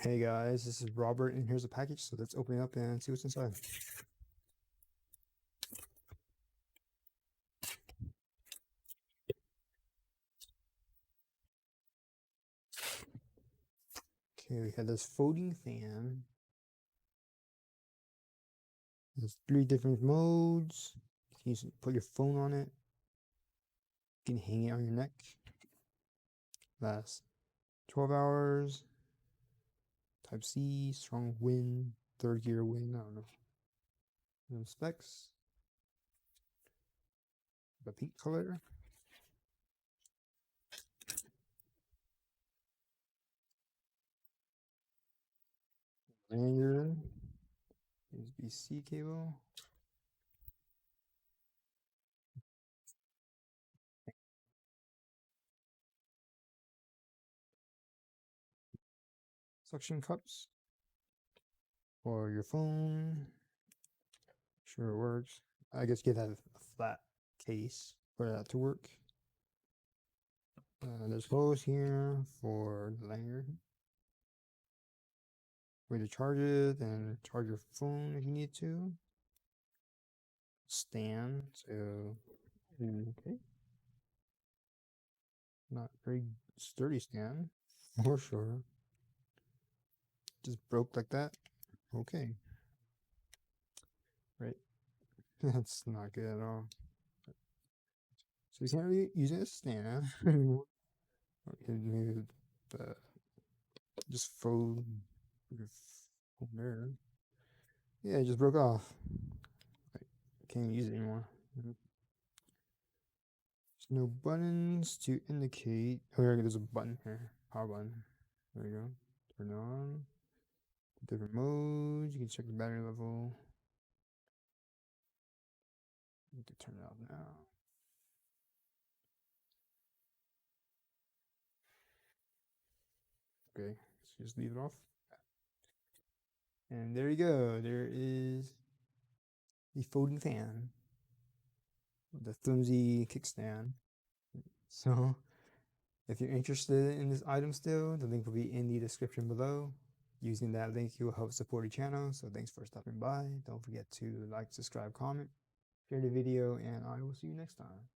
Hey guys, this is Robert, and here's a package. So let's open it up and see what's inside. Okay, we have this folding fan. There's 3 different modes. You can put your phone on it. You can hang it on your neck. Lasts 12 hours. Type C, strong wind, 3rd gear wind. I don't know. No specs. The pink color. Lanyard. USB-C cable. Suction cups for your phone. Sure it works. I guess you have a flat case for that to work. There's holes here for the lanyard. Way to charge it and charge your phone if you need to. Stand, so okay. Not very sturdy stand, for sure. Just broke like that. Okay. Right. That's not good at all. So you can't really use it as a stand. Okay, maybe just fold your phone there. Yeah, it just broke off. Can't use it anymore. There's no buttons to indicate. Oh, there's a button here. Power button. There you go. Turn it on. Different modes. You can check the battery level. Need to turn it off now. Okay, so just leave it off. And there you go. There is the folding fan with the flimsy kickstand. So if you're interested in this item still, the link will be in the description below. Using that link, you will help support the channel. So thanks for stopping by. Don't forget to like, subscribe, comment, share the video, and I will see you next time.